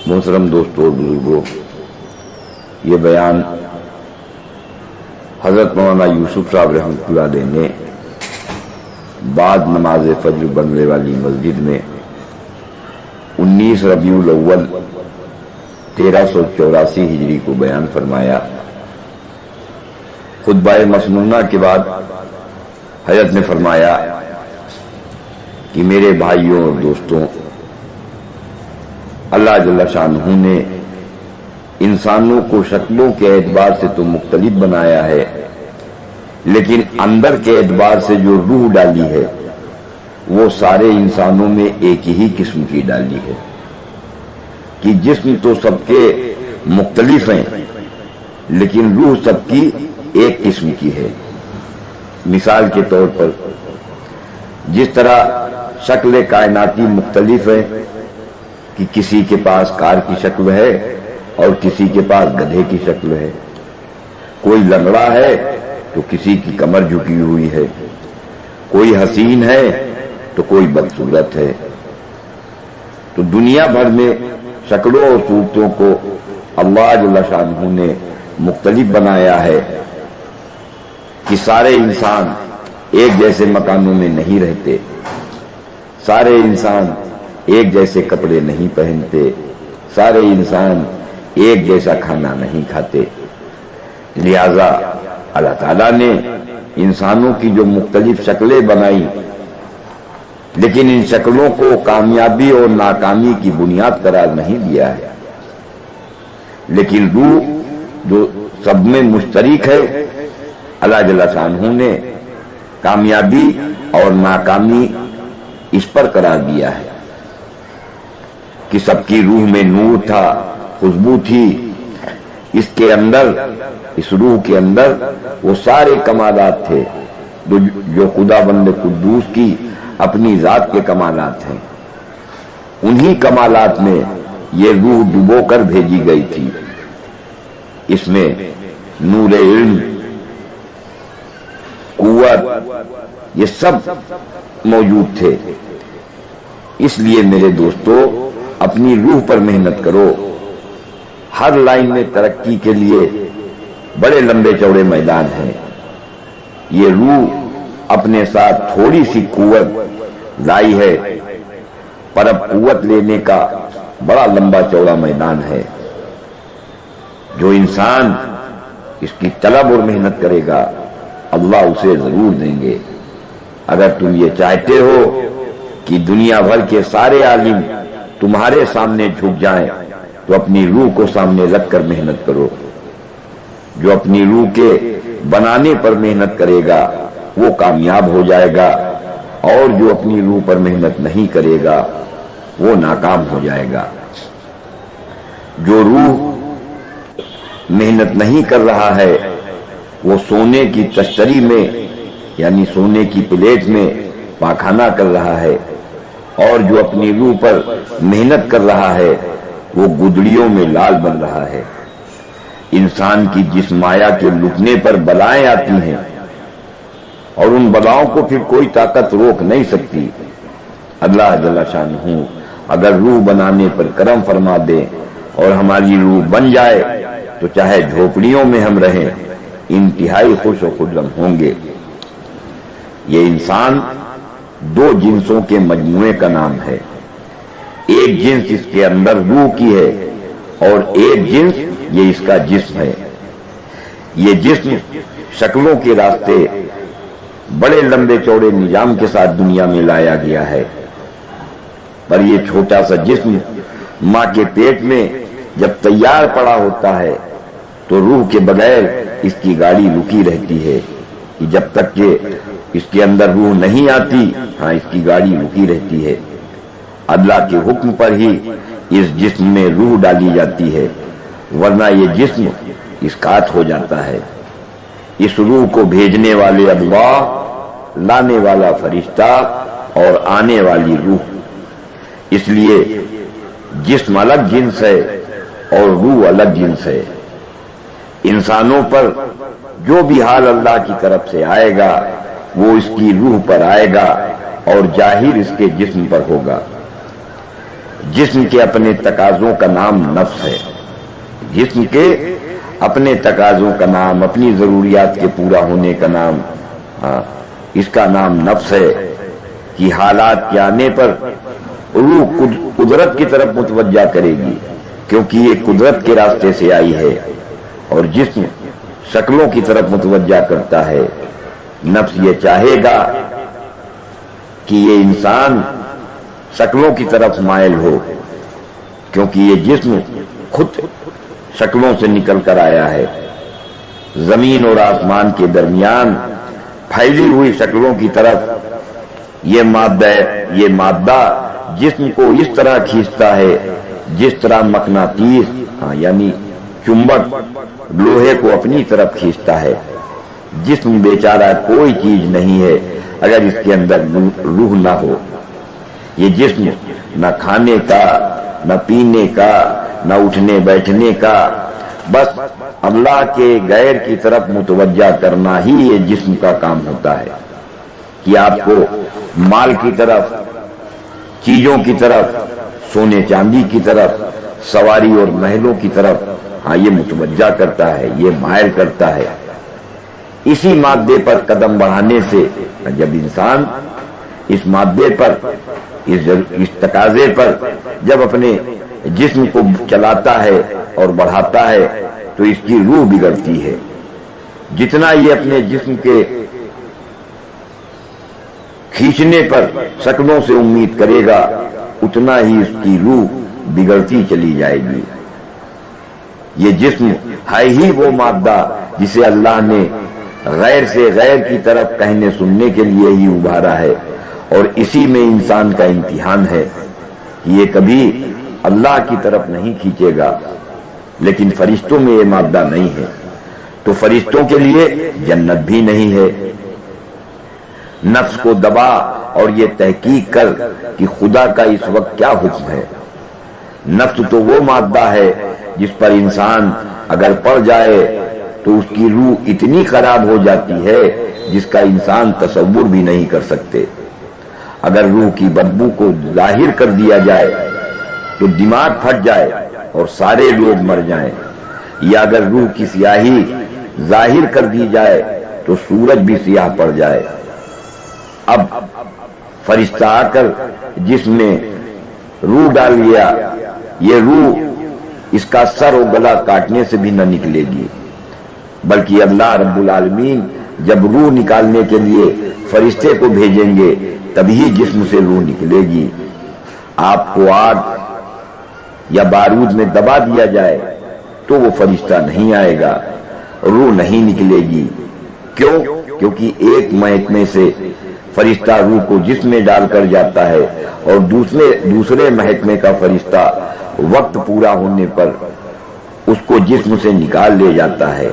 محترم دوستوں اور بزرگوں، یہ بیان حضرت مولانا یوسف صاحب رحمۃ اللہ علیہ نے بعد نماز فجر بنگلے والی مسجد میں 19 ربیع الاول 1384 ہجری کو بیان فرمایا۔ خطبہ مسنونہ کے بعد حضرت نے فرمایا کہ میرے بھائیوں اور دوستوں، اللہ جل شانہ نے انسانوں کو شکلوں کے اعتبار سے تو مختلف بنایا ہے، لیکن اندر کے اعتبار سے جو روح ڈالی ہے وہ سارے انسانوں میں ایک ہی قسم کی ڈالی ہے کہ جسم تو سب کے مختلف ہیں لیکن روح سب کی ایک قسم کی ہے۔ مثال کے طور پر جس طرح شکل کائناتی مختلف ہے کہ کسی کے پاس کار کی شکل ہے اور کسی کے پاس گدھے کی شکل ہے، کوئی لنگڑا ہے تو کسی کی کمر جھکی ہوئی ہے، کوئی حسین ہے تو کوئی بدصورت ہے۔ تو دنیا بھر میں شکلوں اور صورتوں کو اللہ جل شانہ نے مختلف بنایا ہے کہ سارے انسان ایک جیسے مکانوں میں نہیں رہتے، سارے انسان ایک جیسے کپڑے نہیں پہنتے، سارے انسان ایک جیسا کھانا نہیں کھاتے۔ لہذا اللہ تعالیٰ نے انسانوں کی جو مختلف شکلیں بنائی، لیکن ان شکلوں کو کامیابی اور ناکامی کی بنیاد قرار نہیں دیا ہے، لیکن روح جو سب میں مشترک ہے، اللہ جل شانہ نے کامیابی اور ناکامی اس پر قرار دیا ہے کہ سب کی روح میں نور تھا، خوشبو تھی، اس کے اندر، اس روح کے اندر وہ سارے کمالات تھے جو خدا بند قدوس کی اپنی ذات کے کمالات ہیں۔ انہی کمالات میں یہ روح ڈبو کر بھیجی گئی تھی۔ اس میں نور علم، قوت، یہ سب موجود تھے۔ اس لیے میرے دوستو، اپنی روح پر محنت کرو۔ ہر لائن میں ترقی کے لیے بڑے لمبے چوڑے میدان ہیں۔ یہ روح اپنے ساتھ تھوڑی سی قوت لائی ہے، پر اب قوت لینے کا بڑا لمبا چوڑا میدان ہے۔ جو انسان اس کی طلب اور محنت کرے گا، اللہ اسے ضرور دیں گے۔ اگر تم یہ چاہتے ہو کہ دنیا بھر کے سارے عالم تمہارے سامنے جھک جائیں تو اپنی روح کو سامنے رکھ کر محنت کرو۔ جو اپنی روح کے بنانے پر محنت کرے گا وہ کامیاب ہو جائے گا، اور جو اپنی روح پر محنت نہیں کرے گا وہ ناکام ہو جائے گا۔ جو روح محنت نہیں کر رہا ہے وہ سونے کی تشتری میں، یعنی سونے کی پلیٹ میں پاخانہ کر رہا ہے، اور جو اپنی روح پر محنت کر رہا ہے وہ گدڑیوں میں لال بن رہا ہے۔ انسان کی جس مایا کے لٹنے پر بلائیں آتی ہیں، اور ان بلاؤں کو پھر کوئی طاقت روک نہیں سکتی۔ اللہ جل شانہ اگر روح بنانے پر کرم فرما دے اور ہماری روح بن جائے تو چاہے جھوپڑیوں میں ہم رہیں، انتہائی خوش و خرم ہوں گے۔ یہ انسان دو جنسوں کے مجموعے کا نام ہے۔ ایک جنس اس کے اندر روح کی ہے اور ایک جنس یہ اس کا جسم ہے۔ یہ جسم شکلوں کے راستے بڑے لمبے چوڑے نظام کے ساتھ دنیا میں لایا گیا ہے، پر یہ چھوٹا سا جسم ماں کے پیٹ میں جب تیار پڑا ہوتا ہے تو روح کے بغیر اس کی گاڑی رکی رہتی ہے کہ جب تک کہ اس کے اندر روح نہیں آتی، ہاں اس کی گاڑی رکی رہتی ہے۔ اللہ کے حکم پر ہی اس جسم میں روح ڈالی جاتی ہے، ورنہ یہ جسم اسقاط ہو جاتا ہے۔ اس روح کو بھیجنے والے اللہ، لانے والا فرشتہ اور آنے والی روح۔ اس لیے جسم الگ جنس ہے اور روح الگ جنس ہے۔ انسانوں پر جو بھی حال اللہ کی طرف سے آئے گا وہ اس کی روح پر آئے گا اور ظاہر اس کے جسم پر ہوگا۔ جسم کے اپنے تقاضوں کا نام نفس ہے، جسم کے اپنے تقاضوں کا نام، اپنی ضروریات کے پورا ہونے کا نام، اس کا نام نفس ہے کہ حالات کے آنے پر روح قدرت کی طرف متوجہ کرے گی، کیونکہ یہ قدرت کے راستے سے آئی ہے، اور جسم شکلوں کی طرف متوجہ کرتا ہے۔ نفس یہ چاہے گا کہ یہ انسان شکلوں کی طرف مائل ہو، کیونکہ یہ جسم خود شکلوں سے نکل کر آیا ہے۔ زمین اور آسمان کے درمیان پھیلی ہوئی شکلوں کی طرف یہ مادہ جسم کو اس طرح کھینچتا ہے جس طرح مقناطیس یعنی چمبک لوہے کو اپنی طرف کھینچتا ہے۔ جسم بیچارہ کوئی چیز نہیں ہے اگر اس کے اندر روح نہ ہو۔ یہ جسم نہ کھانے کا، نہ پینے کا، نہ اٹھنے بیٹھنے کا، بس اللہ کے غیر کی طرف متوجہ کرنا ہی یہ جسم کا کام ہوتا ہے کہ آپ کو مال کی طرف، چیزوں کی طرف، سونے چاندی کی طرف، سواری اور محلوں کی طرف یہ متوجہ کرتا ہے، یہ مائل کرتا ہے۔ اسی مادے پر قدم بڑھانے سے جب انسان اس مادے پر، اس تقاضے پر جب اپنے جسم کو چلاتا ہے اور بڑھاتا ہے تو اس کی روح بگڑتی ہے۔ جتنا یہ اپنے جسم کے کھینچنے پر شکلوں سے امید کرے گا اتنا ہی اس کی روح بگڑتی چلی جائے گی۔ یہ جسم ہے ہی وہ مادہ جسے اللہ نے غیر سے غیر کی طرف کہنے سننے کے لیے ہی ابھارا ہے، اور اسی میں انسان کا امتحان ہے کہ یہ کبھی اللہ کی طرف نہیں کھینچے گا۔ لیکن فرشتوں میں یہ مادہ نہیں ہے، تو فرشتوں کے لیے جنت بھی نہیں ہے۔ نفس کو دبا اور یہ تحقیق کر کہ خدا کا اس وقت کیا حکم ہے۔ نفس تو وہ مادہ ہے جس پر انسان اگر پڑ جائے تو اس کی روح اتنی خراب ہو جاتی ہے جس کا انسان تصور بھی نہیں کر سکتے۔ اگر روح کی بدبو کو ظاہر کر دیا جائے تو دماغ پھٹ جائے اور سارے لوگ مر جائیں، یا اگر روح کی سیاہی ظاہر کر دی جائے تو سورج بھی سیاہ پڑ جائے۔ اب فرشتہ آ کر جس میں روح ڈال گیا، یہ روح اس کا سر و گلا کاٹنے سے بھی نہ نکلے گی، بلکہ اللہ رب العالمین جب روح نکالنے کے لیے فرشتے کو بھیجیں گے تبھی جسم سے روح نکلے گی۔ آپ کو آگ یا بارود میں دبا دیا جائے تو وہ فرشتہ نہیں آئے گا، روح نہیں نکلے گی۔ کیوں؟ کیونکہ ایک محکمے سے فرشتہ روح کو جسم میں ڈال کر جاتا ہے اور دوسرے محکمے کا فرشتہ وقت پورا ہونے پر اس کو جسم سے نکال لے جاتا ہے۔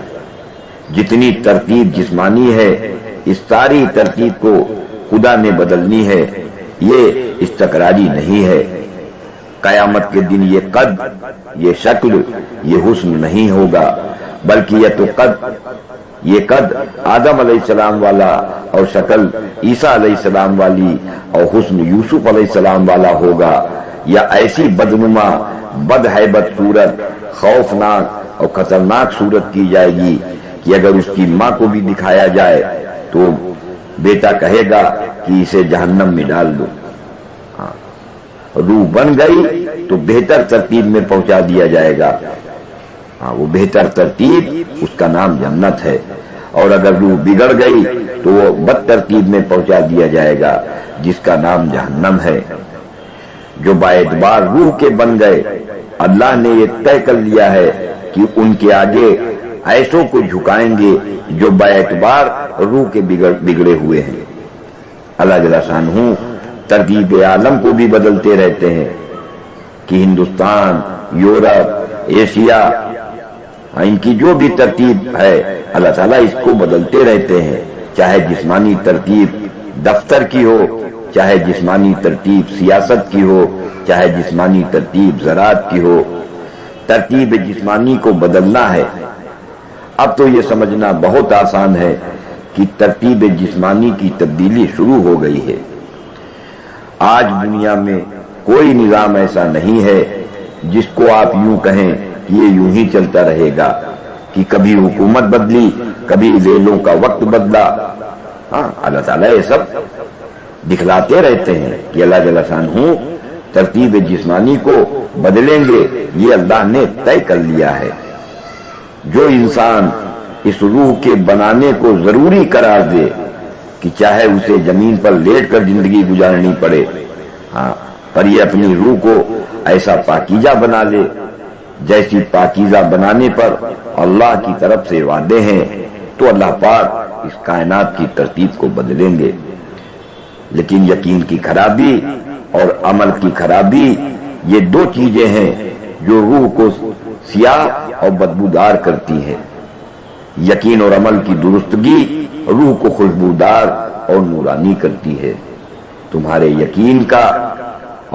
جتنی ترتیب جسمانی ہے اس ساری ترتیب کو خدا نے بدلنی ہے، یہ استقراری نہیں ہے۔ قیامت کے دن یہ قد، یہ شکل، یہ حسن نہیں ہوگا، بلکہ یہ قد آدم علیہ السلام والا اور شکل عیسیٰ علیہ السلام والی اور حسن یوسف علیہ السلام والا ہوگا، یا ایسی بدنما، بد ہیبت صورت، خوفناک اور خطرناک صورت کی جائے گی کہ اگر اس کی ماں کو بھی دکھایا جائے تو بیٹا کہے گا کہ اسے جہنم میں ڈال دو۔ روح بن گئی تو بہتر ترتیب میں پہنچا دیا جائے گا، وہ بہتر ترتیب اس کا نام جنت ہے، اور اگر روح بگڑ گئی تو وہ بد ترتیب میں پہنچا دیا جائے گا جس کا نام جہنم ہے۔ جو باعتبار روح کے بن گئے، اللہ نے یہ طے کر لیا ہے کہ ان کے آگے ایسوں کو جھکائیں گے جو باعتبار روح کے بگڑے ہوئے ہیں۔ اللہ جل شانہ ترتیب عالم کو بھی بدلتے رہتے ہیں کہ ہندوستان، یورپ، ایشیا، ان کی جو بھی ترتیب ہے اللہ تعالیٰ اس کو بدلتے رہتے ہیں، چاہے جسمانی ترتیب دفتر کی ہو، چاہے جسمانی ترتیب سیاست کی ہو، چاہے جسمانی ترتیب زراعت کی ہو۔ ترتیب جسمانی کو بدلنا ہے۔ اب تو یہ سمجھنا بہت آسان ہے کہ ترتیب جسمانی کی تبدیلی شروع ہو گئی ہے۔ آج دنیا میں کوئی نظام ایسا نہیں ہے جس کو آپ یوں کہیں کہ یہ یوں ہی چلتا رہے گا، کہ کبھی حکومت بدلی، کبھی ریلوں کا وقت بدلا۔ ہاں، اللہ تعالیٰ یہ سب دکھلاتے رہتے ہیں کہ اللہ جل شانہ ترتیب جسمانی کو بدلیں گے، یہ اللہ نے طے کر لیا ہے۔ جو انسان اس روح کے بنانے کو ضروری قرار دے کہ چاہے اسے زمین پر لیٹ کر زندگی گزارنی پڑے، ہاں، پر یہ اپنی روح کو ایسا پاکیزہ بنا لے جیسی پاکیزہ بنانے پر اللہ کی طرف سے وعدے ہیں، تو اللہ پاک اس کائنات کی ترتیب کو بدلیں گے۔ لیکن یقین کی خرابی اور عمل کی خرابی، یہ دو چیزیں ہیں جو روح کو سیاہ اور بدبودار کرتی ہے۔ یقین اور عمل کی درستگی روح کو خوشبودار اور نورانی کرتی ہے۔ تمہارے یقین کا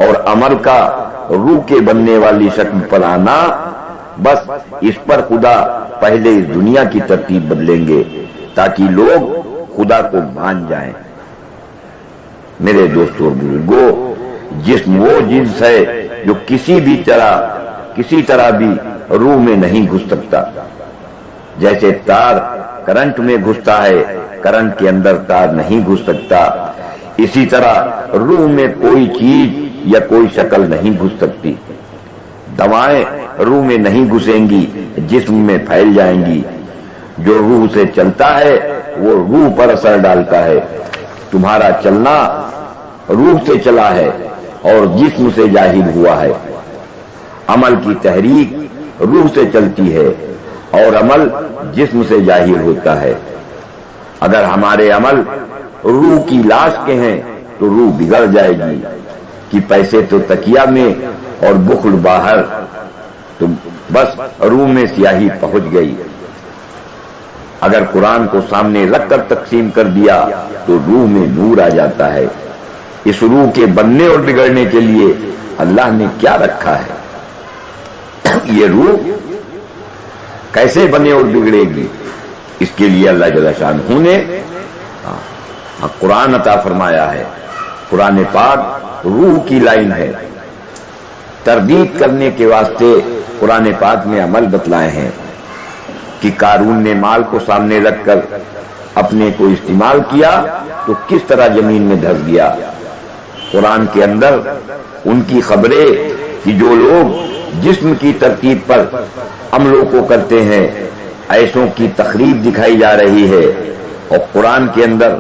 اور عمل کا روح کے بننے والی شکل پر آنا، بس اس پر خدا پہلے اس دنیا کی ترتیب بدلیں گے تاکہ لوگ خدا کو مان جائیں۔ میرے دوستوں اور بزرگوں، جسم وہ جنس ہے جو کسی طرح بھی روح میں نہیں گھس سکتا۔ جیسے تار کرنٹ میں گھستا ہے، کرنٹ کے اندر تار نہیں گھس سکتا، اسی طرح روح میں کوئی چیز یا کوئی شکل نہیں گھس سکتی۔ دوائیں روح میں نہیں گھسیں گی، جسم میں پھیل جائیں گی۔ جو روح سے چلتا ہے وہ روح پر اثر ڈالتا ہے۔ تمہارا چلنا روح سے چلا ہے اور جسم سے ظاہر ہوا ہے۔ عمل کی تحریک روح سے چلتی ہے اور عمل جسم سے ظاہر ہوتا ہے۔ اگر ہمارے عمل روح کی لاش کے ہیں تو روح بگڑ جائے گی کہ پیسے تو تکیا میں اور بخل باہر، تو بس روح میں سیاہی پہنچ گئی۔ اگر قرآن کو سامنے رکھ کر تقسیم کر دیا تو روح میں نور آ جاتا ہے۔ اس روح کے بننے اور بگڑنے کے لیے اللہ نے کیا رکھا ہے؟ یہ روح کیسے بنے اور بگڑے گی؟ اس کے لیے اللہ جل شانہ نے قرآن عطا فرمایا ہے۔ قرآن پاک روح کی لائن ہے۔ تردید کرنے کے واسطے قرآن پاک میں عمل بتلائے ہیں کہ قارون نے مال کو سامنے رکھ کر اپنے کو استعمال کیا تو کس طرح زمین میں دھس گیا۔ قرآن کے اندر ان کی خبریں کہ جو لوگ جسم کی ترتیب پر عملوں کو کرتے ہیں، ایسوں کی تخریب دکھائی جا رہی ہے، اور قرآن کے اندر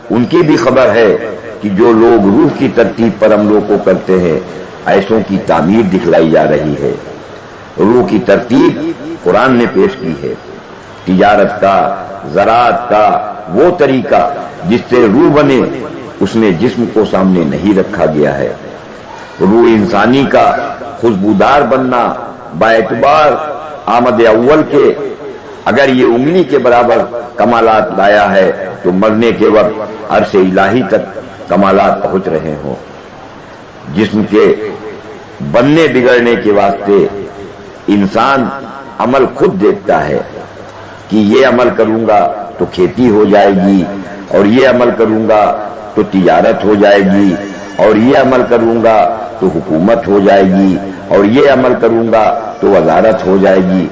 ان کی بھی خبر ہے کہ جو لوگ روح کی ترتیب پر عملوں کو کرتے ہیں، ایسوں کی تعمیر دکھلائی جا رہی ہے۔ روح کی ترتیب قرآن نے پیش کی ہے۔ تجارت کا، زراعت کا وہ طریقہ جس سے روح بنے، اس میں جسم کو سامنے نہیں رکھا گیا ہے۔ روح انسانی کا خوشبودار بننا باعتبار آمد اول کے اگر یہ انگلی کے برابر کمالات لایا ہے تو مرنے کے وقت عرش الہی تک کمالات پہنچ رہے ہوں۔ جسم کے بننے بگڑنے کے واسطے انسان عمل خود دیکھتا ہے کہ یہ عمل کروں گا تو کھیتی ہو جائے گی، اور یہ عمل کروں گا تو تجارت ہو جائے گی، اور یہ عمل کروں گا تو حکومت ہو جائے گی، اور یہ عمل کروں گا تو وزارت ہو جائے گی۔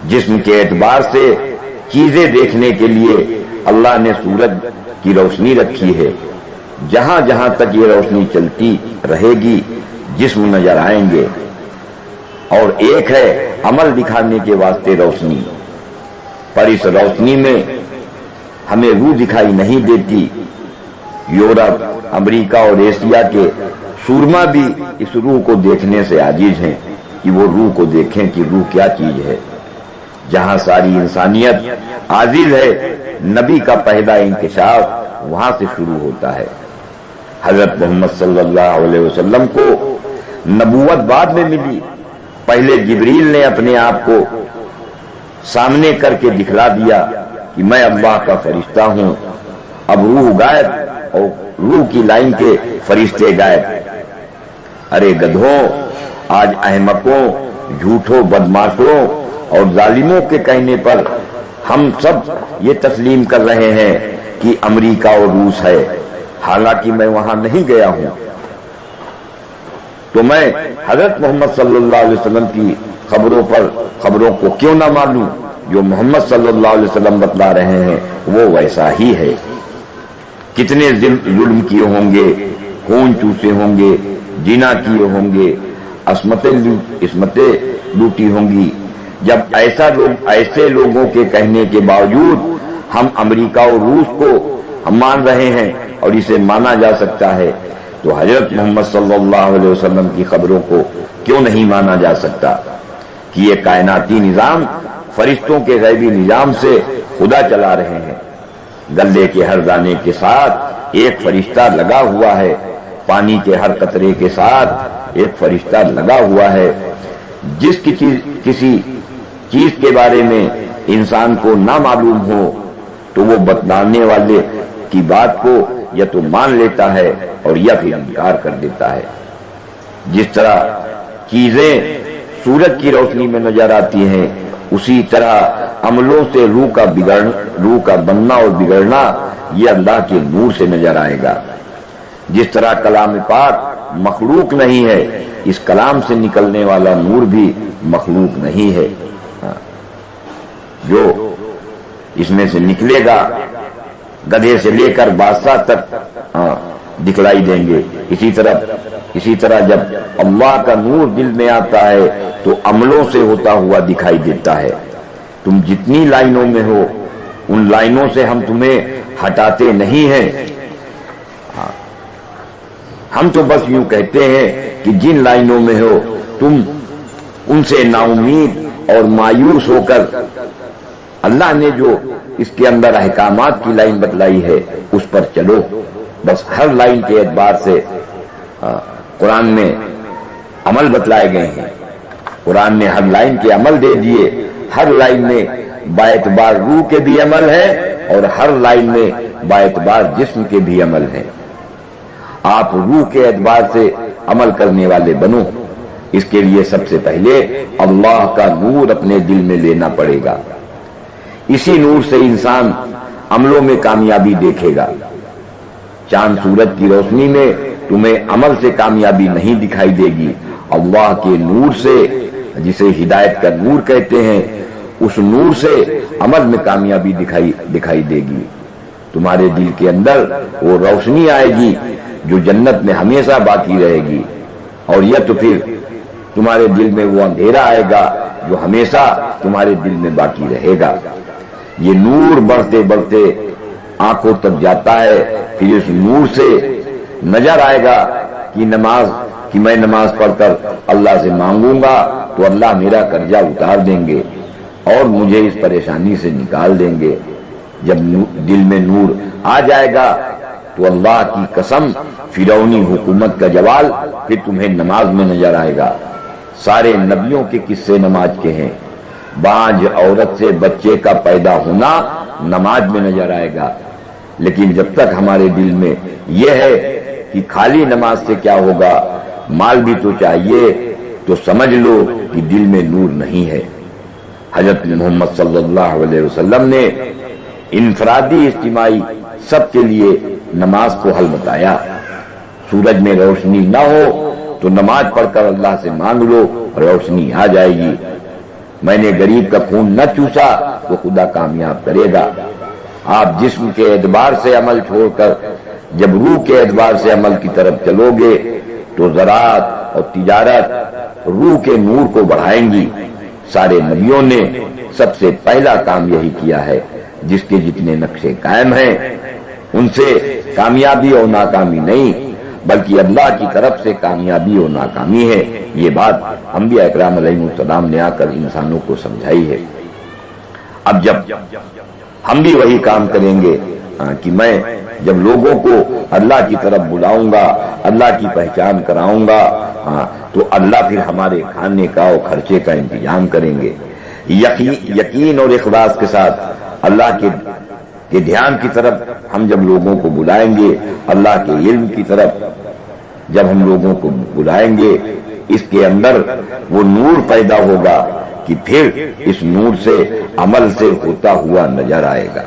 جسم کے اعتبار سے چیزیں دیکھنے کے لیے اللہ نے سورج کی روشنی رکھی ہے۔ جہاں جہاں تک یہ روشنی چلتی رہے گی جسم نظر آئیں گے۔ اور ایک ہے عمل دکھانے کے واسطے روشنی، پر اس روشنی میں ہمیں روح دکھائی نہیں دیتی۔ یورپ، امریکہ اور ایشیا کے سورما بھی اس روح کو دیکھنے سے عاجز ہیں کہ وہ روح کو دیکھیں کہ روح کیا چیز ہے۔ جہاں ساری انسانیت عاجز ہے، نبی کا پہلا انکشاف وہاں سے شروع ہوتا ہے۔ حضرت محمد صلی اللہ علیہ وسلم کو نبوت بعد میں ملی۔ پہلے جبریل نے اپنے آپ کو سامنے کر کے دکھلا دیا کہ میں اللہ کا فرشتہ ہوں۔ اب روح غائب اور روح کی لائن کے فرشتے غائب۔ ارے گدھوں، آج احمقوں، جھوٹوں، بدماشوں اور ظالموں کے کہنے پر ہم سب یہ تسلیم کر رہے ہیں کہ امریکہ اور روس ہے، حالانکہ میں وہاں نہیں گیا ہوں۔ تو میں حضرت محمد صلی اللہ علیہ وسلم کی خبروں کو کیوں نہ مانوں؟ جو محمد صلی اللہ علیہ وسلم بتلا رہے ہیں وہ ویسا ہی ہے۔ کتنے ظلم کیے ہوں گے، خون چوسے ہوں گے، جنا کیے ہوں گے، عصمتیں لوٹی ہوں گی۔ جب ایسے لوگوں کے کہنے کے باوجود ہم امریکہ اور روس کو ہم مان رہے ہیں اور اسے مانا جا سکتا ہے، تو حضرت محمد صلی اللہ علیہ وسلم کی خبروں کو کیوں نہیں مانا جا سکتا کہ یہ کائناتی نظام فرشتوں کے غیبی نظام سے خدا چلا رہے ہیں۔ گلے کے ہر دانے کے ساتھ ایک فرشتہ لگا ہوا ہے، پانی کے ہر قطرے کے ساتھ ایک فرشتہ لگا ہوا ہے۔ کسی چیز کے بارے میں انسان کو نہ معلوم ہو تو وہ بتلانے والے کی بات کو یا تو مان لیتا ہے اور یا پھر انکار کر دیتا ہے۔ جس طرح چیزیں سورج کی روشنی میں نظر آتی ہیں، اسی طرح عملوں سے روح کا بننا اور بگڑنا یہ اللہ کے نور سے نظر آئے گا۔ جس طرح کلام پاک مخلوق نہیں ہے، اس کلام سے نکلنے والا نور بھی مخلوق نہیں ہے۔ جو اس میں سے نکلے گا گدھے سے لے کر بادشاہ تک دکھلائی دیں گے۔ اسی طرح جب اللہ کا نور دل میں آتا ہے تو عملوں سے ہوتا ہوا دکھائی دیتا ہے۔ تم جتنی لائنوں میں ہو ان لائنوں سے ہم تمہیں ہٹاتے نہیں ہیں۔ ہم تو بس یوں کہتے ہیں کہ جن لائنوں میں ہو تم ان سے نا امید اور مایوس ہو کر اللہ نے جو اس کے اندر احکامات کی لائن بتلائی ہے اس پر چلو۔ بس ہر لائن کے اعتبار سے قرآن میں عمل بتلائے گئے ہیں، قرآن نے ہر لائن کے عمل دے دیے۔ ہر لائن میں باعتبار روح کے بھی عمل ہے اور ہر لائن میں باعتبار جسم کے بھی عمل ہے۔ آپ روح کے اعتبار سے عمل کرنے والے بنو۔ اس کے لیے سب سے پہلے اللہ کا نور اپنے دل میں لینا پڑے گا۔ اسی نور سے انسان عملوں میں کامیابی دیکھے گا۔ چاند سورج کی روشنی میں تمہیں عمل سے کامیابی نہیں دکھائی دے گی، اللہ کے نور سے، جسے ہدایت کا نور کہتے ہیں، اس نور سے عمل میں کامیابی دکھائی دے گی۔ تمہارے دل کے اندر وہ روشنی آئے گی جو جنت میں ہمیشہ باقی رہے گی، اور یا تو پھر تمہارے دل میں وہ اندھیرا آئے گا جو ہمیشہ تمہارے دل میں باقی رہے گا۔ یہ نور بڑھتے بڑھتے آنکھوں تک جاتا ہے، پھر اس نور سے نظر آئے گا کہ میں نماز پڑھ کر اللہ سے مانگوں گا تو اللہ میرا قرضہ اتار دیں گے اور مجھے اس پریشانی سے نکال دیں گے۔ جب دل میں نور آ جائے گا تو اللہ کی قسم فرعونی حکومت کا زوال پھر تمہیں نماز میں نظر آئے گا۔ سارے نبیوں کے قصے نماز کے ہیں۔ بانج عورت سے بچے کا پیدا ہونا نماز میں نظر آئے گا، لیکن جب تک ہمارے دل میں یہ ہے کہ خالی نماز سے کیا ہوگا، مال بھی تو چاہیے، تو سمجھ لو کہ دل میں نور نہیں ہے۔ حضرت محمد صلی اللہ علیہ وسلم نے انفرادی اجتماعی سب کے لیے نماز کو حل بتایا۔ سورج میں روشنی نہ ہو تو نماز پڑھ کر اللہ سے مانگ لو، روشنی آ جائے گی۔ میں نے غریب کا خون نہ چوسا تو خدا کامیاب کرے گا۔ آپ جسم کے اعتبار سے عمل چھوڑ کر جب روح کے اعتبار سے عمل کی طرف چلو گے تو زراعت اور تجارت روح کے نور کو بڑھائیں گی۔ سارے نبیوں نے سب سے پہلا کام یہی کیا ہے۔ جس کے جتنے نقشے قائم ہیں ان سے کامیابی اور ناکامی نہیں بلکہ اللہ کی طرف سے کامیابی اور ناکامی ہے۔ یہ بات انبیاء اکرام علیہ السلام نے آ کر انسانوں کو سمجھائی ہے۔ اب جب ہم بھی وہی کام کریں گے کہ میں جب لوگوں کو اللہ کی طرف بلاؤں گا، اللہ کی پہچان کراؤں گا، تو اللہ پھر ہمارے کھانے کا اور خرچے کا انتظام کریں گے۔ یقین اور اخلاص کے ساتھ اللہ کے دھیان کی طرف ہم جب لوگوں کو بلائیں گے، اللہ کے علم کی طرف جب ہم لوگوں کو بلائیں گے، اس کے اندر وہ نور پیدا ہوگا کہ پھر اس نور سے عمل سے ہوتا ہوا نظر آئے گا۔